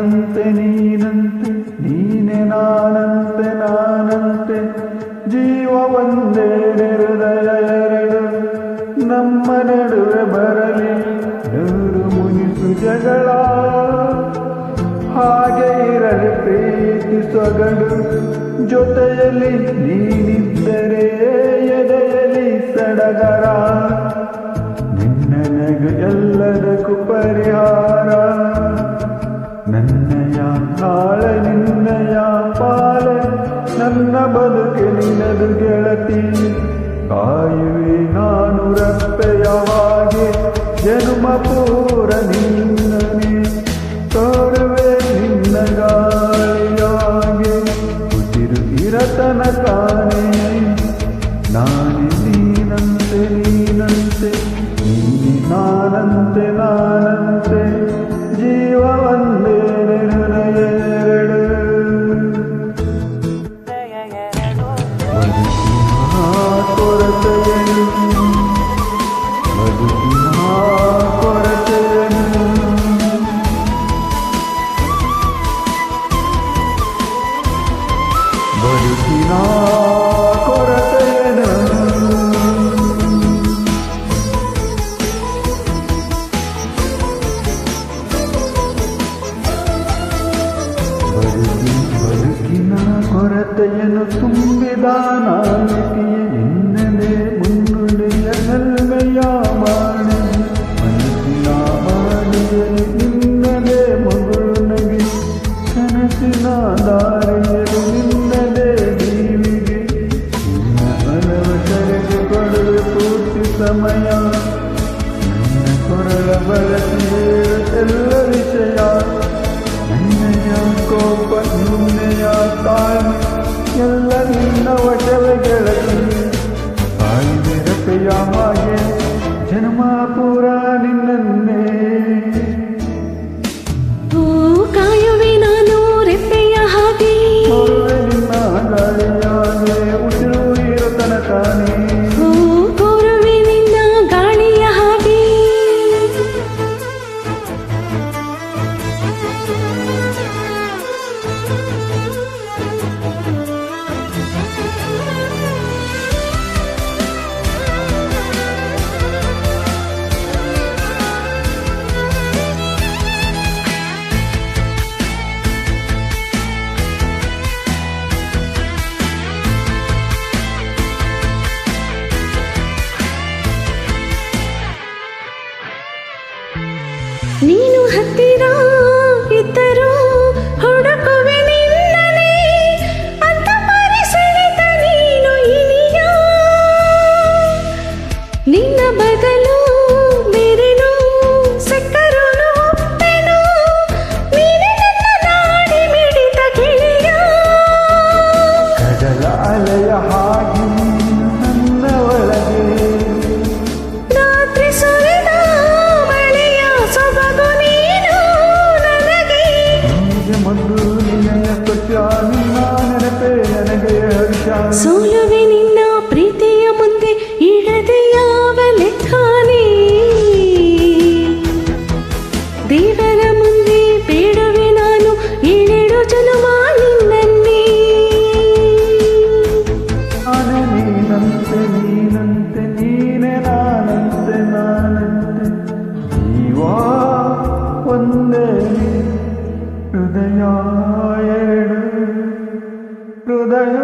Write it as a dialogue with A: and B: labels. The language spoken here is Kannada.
A: ನೀನಂತೆ ನೀನಂತೆ ನೀನೆ ನಾನಂತೆ ನಾನಂತೆ ಜೀವ ಒಂದೇ ಹೃದಯ ಎರಡು ನಮ್ಮ ನಡುವೆ ಬರಲಿ ನೂರು ಮುನಿಸು ಜಗಳ ಹಾಗೆ ಇರಲಿ ಪ್ರೀತಿ ಸೊಗಡು ಜೊತೆಯಲ್ಲಿ ನೀನಿದ್ದರೆ ಎದೆಯಲ್ಲಿ ಸಡಗರ ನಿನ್ನನಗೆ ಎಲ್ಲದಕ್ಕೂ ಪರಿಹಾರ ನನ್ನಯ ನಾಳೆ ನಿನ್ನಯ ಪಾಲೆ ನನ್ನ ಬದುಕಿನದು ಗೆಳತಿ ಕಾಯುವೆ ನಾನು ರಪ್ಪೆಯ ಹಾಗೆ ಜನ್ಮ ಪೂರ ನಿನ್ನನೆ ತೋರುವೆ ನಿನ್ನ ಗಾಳಿಯಾಗೆ ಉಸಿರು ಇರತನ ಕಾಣೆ ನಾನೇ ನೀನಂತೆ ನೀನಂತೆ ನೀನೆ ನಾನಂತೆ ನಾನಂತೆ ಜೀವ ಒಂದೇ ಹೃದಯ ಎರಡು ಬದುಕಿನ ಕೊರತೆಯನ್ನು ಬದುಕಿನ ಕೊರತೆಯನ್ನು ಬದುಕಿನ ಕೊರತೆಯನ್ನು ತುಂಬಿದ ನಾಯಕಿಯ ನಿನ್ನದೇ ಮುನ್ನುಡಿಯ ನಲ್ಮೆಯ ಮಾಣೆ ಮನಸ್ಸಿನ ಮಾಡಿಯಲಿ ನಿನ್ನದೇ ಮಗಳು ನಗೆ ಕನಸಿನ ದಾರಿಯಲು ನಿನ್ನದೇ ಜೀವಿಗೆ ನಿನ್ನ ಅನವಸರಿಗೆ ಕೊಡುವೆ ಪೂರ್ತಿ ಸಮಯ ನನ್ನ ಕೊರಳ ಬಳಸಿ ಎಲ್ಲ ವಿಷಯ ನನ್ನಯ ಕೋಪ ನಿನ್ನೆಯ ತಾಳ್ಮೆ ಎಲ್ಲ ನಿನ್ನ ವಶವೇ ಗೆಳತಿ ಕಾಯಿರಪೆಯ ಹಾಗೆ ಜನ್ಮ ಪೂರ ನಿನ್ನನ್ನೇ
B: ಕಾಯುವೆ ನಾನು ರೆಪ್ಪೆಯ ಹಾಗೆ
A: ಕೋರುವೆ ನಿನ್ನ ಗಾಳಿಯಾಗೆ ಉಸಿರು ಇರತನ ತಾನೇ
B: ಕೋರುವೆ ನಿನ್ನ ಗಾಳಿಯ ಹಾಗೆ ನೀನು ಹತ್ತಿರ ಇದ್ದರೂ ಹುಡುಕುವೆ ನಿನ್ನನೆ ಅಂತ ಪರಿಸೆಳೆದ ನೀನು ಇನಿಯ ನಿನ್ನ ಬದಲು ಬೇರೆನು ಸಕ್ಕರು ಒಪ್ಪೆನು ನೀನೆ ನನ್ನ ನಾಡಿ ಮಿಡಿತ ಗೆಳೆಯ
A: ಕಡಲ ಅಲೆಯ ಹಾಗೆ ನನ್ನ ಒಳಗೆ
B: ರಾತ್ರಿ ಸುರಿದ ಮಳೆಯ ಸೊಬಗು ನೀನು ನನಗೆ
A: ಮೊದಲು ನಿನ್ನ ಸ್ಪರ್ಶ ನಿನ್ನ ನೆನಪೇ ನನಗೆ ಹರ್ಷ
B: ಸೋಲುವೆ ನಿನ್ನ ಪ್ರೀತಿಯ ಮುಂದೆ ಇಡದೆ ಯಾವ ಲೆಕ್ಕನೇ ದೇವರ ಮುಂದೆ ಬೇಡವೆ ನಾನು ಏಳೆರಡು ಜನ್ಮ ನಿನ್ನನ್ನೇ
A: ನಾನೇ ನೀನಂತೆ ನೀನಂತೆ ನೀನೆ ನಾನಂತೆ ನಾನಂತೆ ಜೀವ ಒಂದೇ ಹೃದಯ ಎರಡು ಹೃದಯ